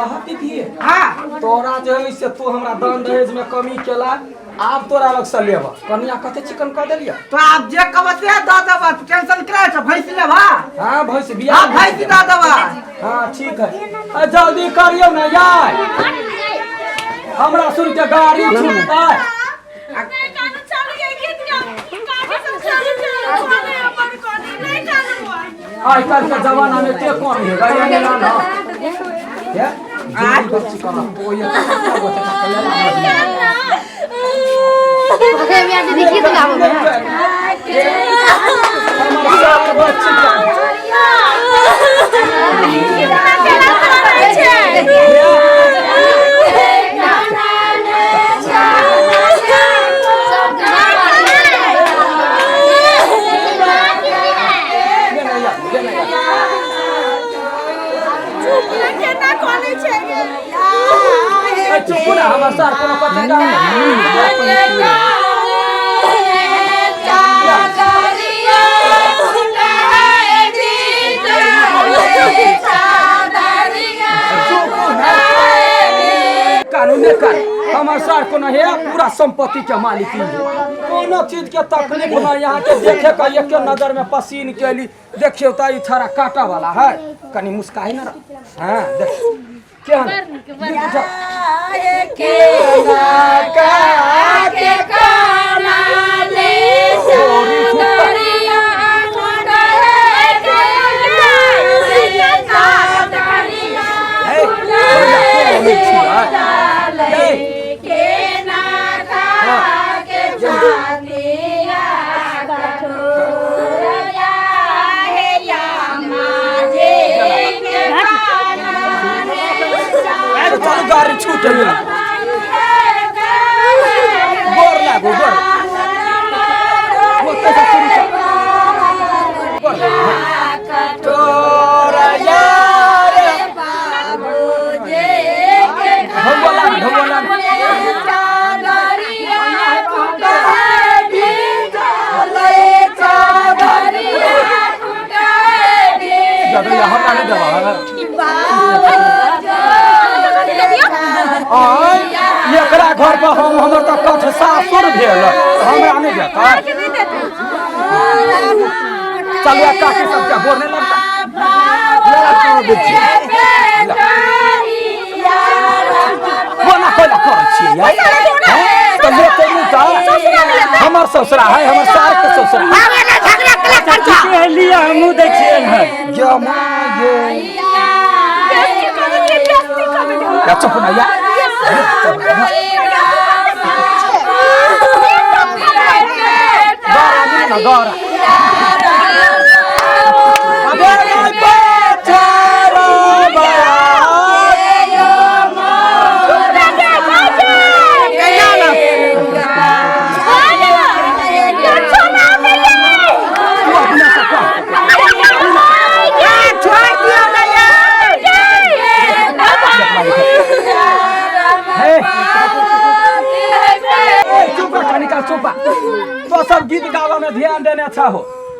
देखला दीदी हाँ तोरा जो है से तू हमरा दान दहेज में कमी केला आप तोरा लग से लेबा कन्या कते चिकन क देलिया तो आप जे कहबे द देबा टेंशन करे छ भैंस लेबा हां भैंस बिया हां भैंस द देबा हां ठीक है जल्दी करियो ना यार हमरा सुन के गाड़ी छूटता आज कल के जमाना में के कौन है गाड़ी में ना क्या आज बच्ची का तो ये ओके मैं आज गीत गाबो हमारा बच्ची का चुप ना हमार सर कोनो पता नहीं कानून कर हमार सर को है पूरा संपत्ति के मालिक है कोनो चीज के तकलीफ ना यहाँ के देखे का एक नजर में पसीन के ली देखियो त ई थारा काटा वाला है कनी मुस्काई ना हां देख क्या के ना के काना ले दरिया मुंडा है के ना के जानिया कठोरया है या माजे के चलो गाड़ी छूट गई गोर लागो गोर वो कैसे तोरा यार बाबूजी के भगवान चादरिया खुदा दी चले चादरिया खुदा दी जब यहाँ का नहीं दबा एकरा घर पर हम हमर त कठ सासुर भेल हमरा नहीं देता चल या काकी सब के बोलने लगता कोना कोना कर छी यार तो लेते नहीं था हमर ससुरा है हमर सार के ससुरा के लिए हम देखिए है जमा ये चुप ना यार Agora. तो सब गीत गावा में ध्यान देने अच्छा हो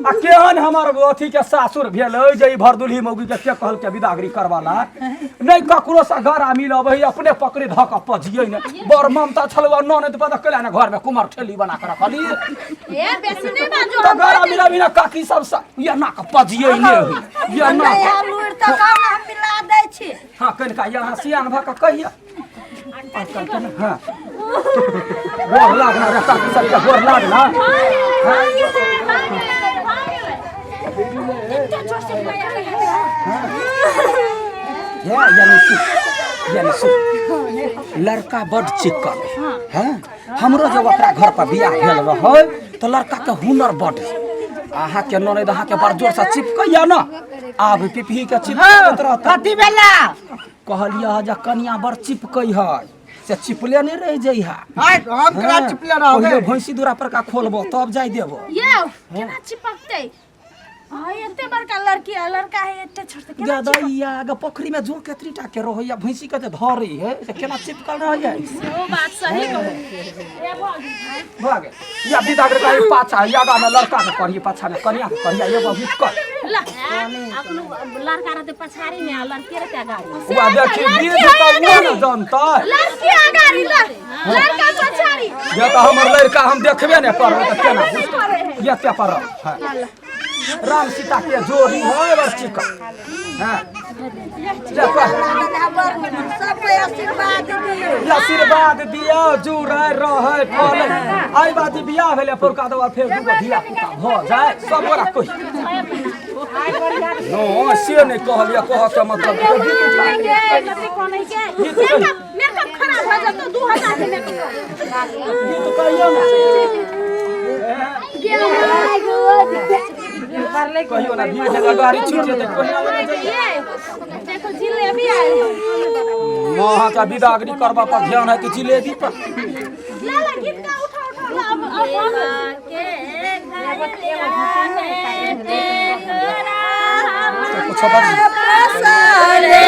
आ केहन हमर अथी के सासुर भेल जे भरदुल्ही मौगी के कहल के विदागरी करवाला नहीं ककरो से घर मिल अबे अपने पकड़े धक पजिए ने बड़ ममता छलवा न नहीं पता कला ने घर में कुमार ठेली बना के रखली ए बेसी नहीं बाजो तो घर मिला बिना काकी सब ये ना के पजिए ने ये ना लूर त काम हम मिला दै छी हां कनका यहां सियान भ के कहिया हां गोर लागना रे काकी सब के गोर लागना लड़का बड़ चिक्कन है हमरो जब ओकरा घर पर बियाह भेल रहे तो लड़का के हुनर बड़ अहाँ के ननद अहाँ के बड़ जोर से चिपकैया ना आब पिपही के चिपकत रहता कथी भेला कहलिया जे कनिया बड़ चिपकै है से चिपले नहीं रह जाइ है हम करा चिपले रहबे पहिले भैंसी दूरा पर का खोलबो तब जाय देबो यो केना चिपकतै हां एते बड़का लड़की है लड़का है एते छोटे के ज्यादा या ग पोखरी में जो केतरी टा के रहो या भैंसी के धरी है से केना चिपकल रह जाए वो बात सही कहो ए भागे या विदागर का पाछा या गा में लड़का के करिए पाछा में कन्या के करिए एगो बीच कर ला अपनो लड़का रहते पछाड़ी में लड़की रहते आगाड़ी वा देखी बीच का वो न जानता लड़की आगाड़ी लड़का पछाड़ी ये तो हमर लड़का हम देखबे ने कर त केना ये क्या पर राम सीता के जोड़ी है बच्ची का हां जा पर सब आशीर्वाद दियो आशीर्वाद दियो जुरै रहै फल आई बाती बियाह भेले पोरका दवा फेर दुगो धिया पुता भ जाए सब गोरा कोई नो से नहीं कहलिया कह के मतलब मेकअप खराब हो जातो 2000 के ये तो कहियो ना कहियो ना भीड़ जगह गाड़ी छूट जेते कहियो ना देखो जिलेबी आई वहां का विदागरी करबा पर ध्यान है कि जिलेबी पर ला ला गीत का उठा अब कुछ बात सरे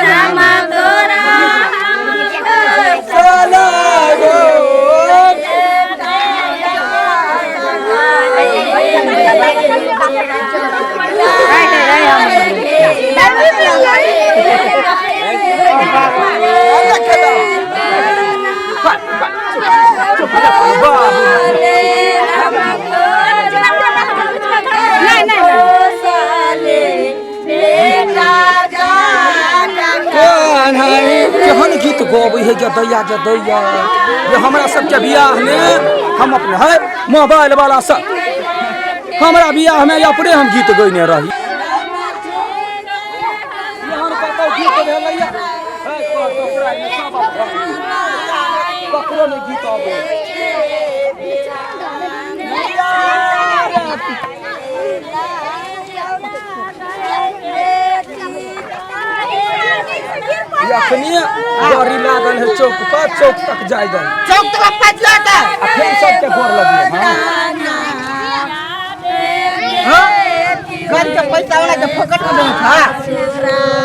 रामा तोरा चला गो केहन गीत गबै है जदैया जदैया ये हमरा सबके बियाह में हम अपने है मोबाइल वाला सब हमरा बियाह में अपने हम गीत गइने रही यहाँ कतौ गीत भेलैया है ककरो ने गीत आबे अखनिया गाड़ी लागल है चौक पर चौक तक जाए दे चौक तक पहुंच जाता आ फिर सबके गोर लगिए हां घर के पैसा वाला के फोकट में दे था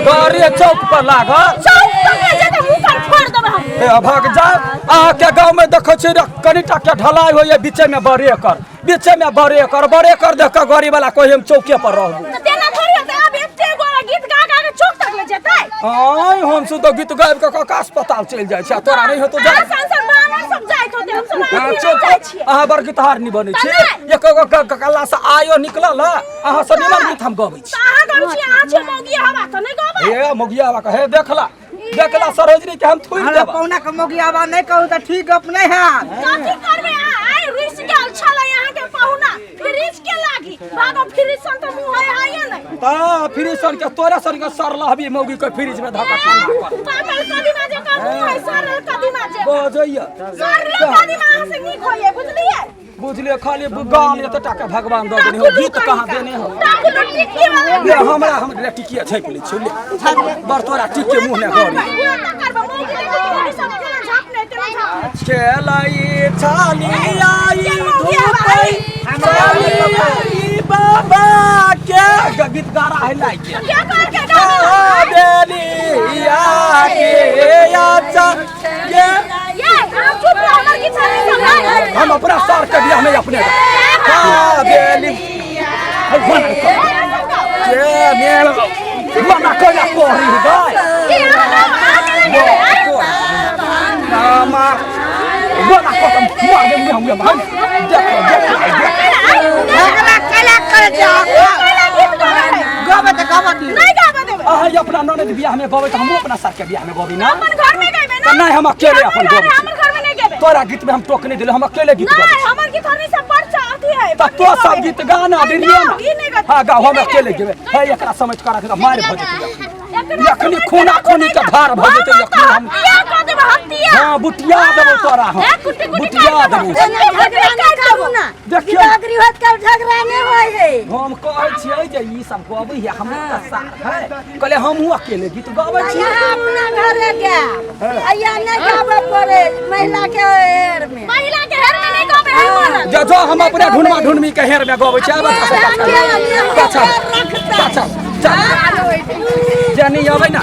गाड़ी चौक पर लागल चौक तक ले जाके मुंह पर फोड़ देब हम ए भाग जा आ के गांव में देखो छी कनिटा के ढलाई होय बीचे में बड़े कर देख के गाड़ी वाला कोई हम चौके पर रहबो तो तेना थोड़ी होता अब एते गोरा गीत गा गा के चौक तक ले जेतै आई हम से तो गीत गायब के अस्पताल चल जाय छै तोरा नहीं हो तो जा संसार बानर सब जाइत होते हम सब हाँ, आदमी चुप जाय छियै अहाँ बड़ गिटार नहीं बने छी एक कल्ला से आयो निकलल अहाँ से निमन गीत हम गबै छी अहाँ गम छी अहाँ छी मौगी हवा त नहीं गबै ए मोगिया बा कहे देखला सरोजनी के हम थुई हमरा देब पौना के मोगी आवा नहीं कहू त ठीक गप नहीं है कथि करबे आई रुइस गेल छले यहाँ के पहुना फ्रिज के लागी भागो फ्रिज सन त मुंह है आये नहीं ता फ्रिज सन के तोरा सन के सरला भी मौगी के फ्रिज में धक्का ठंडा कर पागल कदीमा जे का मुंह है सरल कदीमा जे बजैया सरल कदीमा से निक होइए बुझलिए बुझले खाली गाल एत टाका भगवान दे देने हो गीत कहां देने हो टाकू टिक्की वाला ये हमरा टिकिया झेप ले छी बड़ तोरा टिक्के मुंह ने गड़ी चलाई छाली आई धूपई चली बाबा के गीत गा रहा है लाई के क्या कर के गा देलिया के अच्छा ये आप चुप रहो हमर की छाली सब हम अपना सर के बियाह में अपने हां देली के मेल बना कोला कोरी भाई नामा बना को तुम मार दे हम भाई कला कर जा गावत गावत नहीं गावा देबे अहाँ अपना ननद बियाह में गबै त हम अपना सर के बियाह में गबै ना अपन घर में गइबे त नहीं हम अकेले अपन गबै हमर घर में नहीं गइबे तोरा गीत में हम टोक नहीं दिले हम अकेले गीत गबै नहीं हमर की थोड़ी सब बड़ चाहती है त तो सब गीत गाना दिलिए ई नहीं ना हां गाओ हम अकेले गेबे हे एकरा समझ करा के मार भ जेतै यखनी खूना खूनी के धार भ जेते यखनी हम बियाह कर देब हत्या हां बुटिया देबो तोरा हम बुटिया देबो देखियो बिदागरी होत का झगड़ा नहीं होय है हम कहै छियै जे ई सब गबै है हम त साथ है कहले हमहु अकेले गीत गाबै छी अपना घरे गया आया नहीं गावे पड़े महिला के हेर में नहीं गावे है जो जो हम अपने ढूंढमा ढूंढमी के हेर में गाबै छी अच्छा जानी आबै ना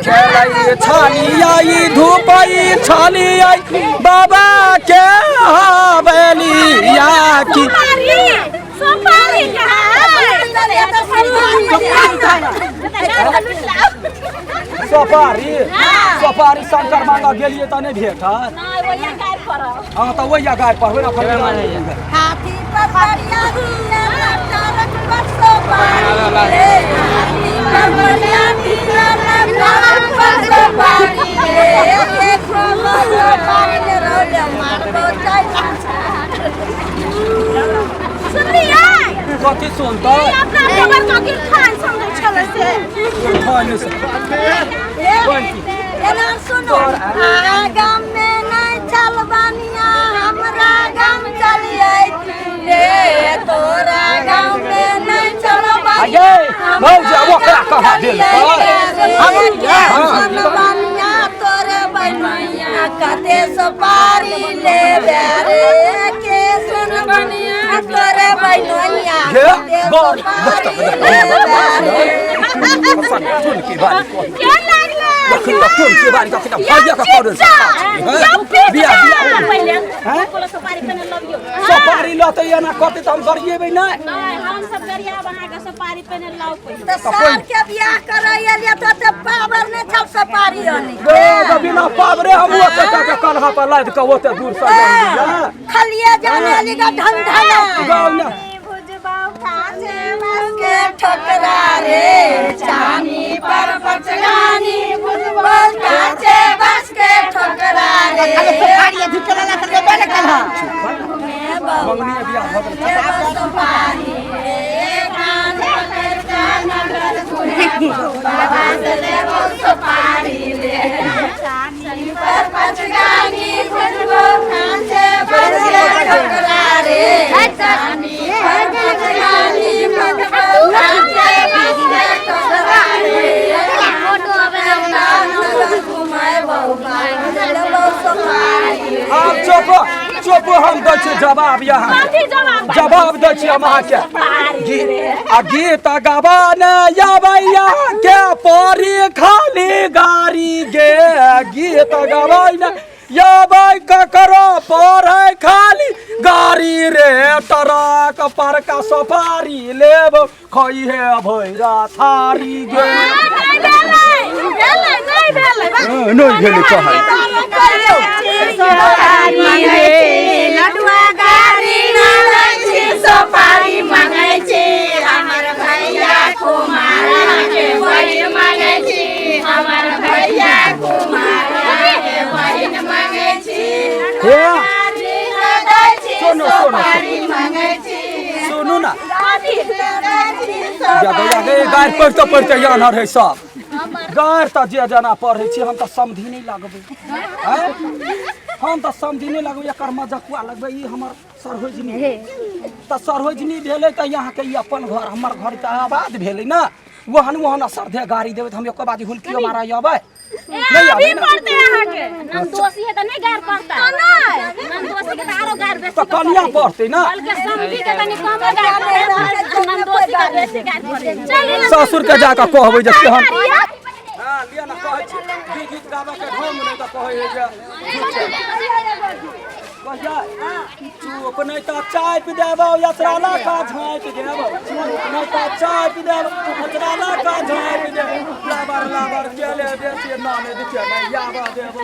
चलाई छानी आई धूपई छानी आई बाबा के हवेलिया की सुपारी सफारी सफारी शंकर मांगा गेलिए त नहीं भेट हां त वही गाय पर हो ना हाथी पर बढ़िया दिया तारक पर सवारी रे हाथी पर बढ़िया दिया तारक पर सवारी रे एक रोलो पानी रोले मार दो चाय सुनिए कथी सुनता अपना खबर कथी खान समझ छले से खाने से एना सुनो गाम में नहीं चल बनिया हमरा गाम चलिए रे तोरा गाम में नहीं चलो आगे मौजा वकरा कहा दिल हम बनिया तोरे बनिया कते सुपारी ले रे के सुन बनिया तोरे बनिया कते सुपारी ले सुन के बात क्या लागला सुन के बात का भैया का पाउडर बिया पहले बोलो सुपारी पहन लबियो सफारी लते या ना कते त हम गरिएबै ना नहीं हम सब गरिया बना के सुपारी पहन लाओ तो साल के बियाह करैया ले तो पावर ने छल सुपारी होनी बिना पावरे हम ओते का कलहा पर लाद के ओते दूर से खलिए जाने वाली का धंधा गाँव ना भुजबाऊ खाचे बस के ठोकरा रे चानी पर पचगानी भुजबाऊ खाचे बस के ठोकरा रे सुपारी भिचला ला कर बेले कलहा मंगनी बिया हो सुपारी रे कान पर कान घर बाबा से ले सुपारी रे चानी पर पचगानी भुजबाऊ खाचे बस के ठोकरा रे चानी पर पचगानी भुजबाऊ खाचे बस के ठोकरा रे फोटो अबे घुमाए बहु सुपारी आप चुप हम दै छी जवाब यहाँ जवाब दै छी हम अहाँ के गीत गाबा ने आबैया के परी खाली गाड़ी गे गीत गाबा ने आबै ककरो परै खाली गाड़ी रे ट्रक पर का सफारी लेब खई है भैरा थारी गे नहीं भेलै कहै सुपारी रे लडुआ गाड़ी नालै छी सुपारी मांगै छी हमर भैया कुमारा के बहिन मांगै छी हमर भैया कुमारा के बहिन मांगै छी सुपारी मांगै छी सुनू ना गाय पढ़ते यान है सब गाय त जे जना पढ़े छी हम त समझी नहीं लगबै हम त समझी नहीं लगबै एकर मजकुआ लगबै ई हमर सरहोजनी त सरहोजनी भेलै त यहाँ के ई अपन घर हमर घर त आबाद भेलै ना वहन सरधे गाड़ी देबै त हम एको बाजी हुलकियो मारा आबै नहीं आबै ना पढ़ते यहाँ के नन दोषी है त नहीं गार पढ़ता नहीं नन दोषी के त आरो गार बेसी त कनिया पढ़तै ना बल्कि समझी के तनी कम गार नन दोषी का बेसी गार पढ़े चली ससुर के जाके कहबै जे केहन हां लिया ना कहै छी गीत गाबे के ढोंग नहीं त कहै है जे चुप नहीं तो चाय पी देबो यत्राला का झाँप देबो नहीं तो चाय पी देबो यत्राला का झाँप देबो लाबर केले देसी नामे दिखे नहीं याबा देबो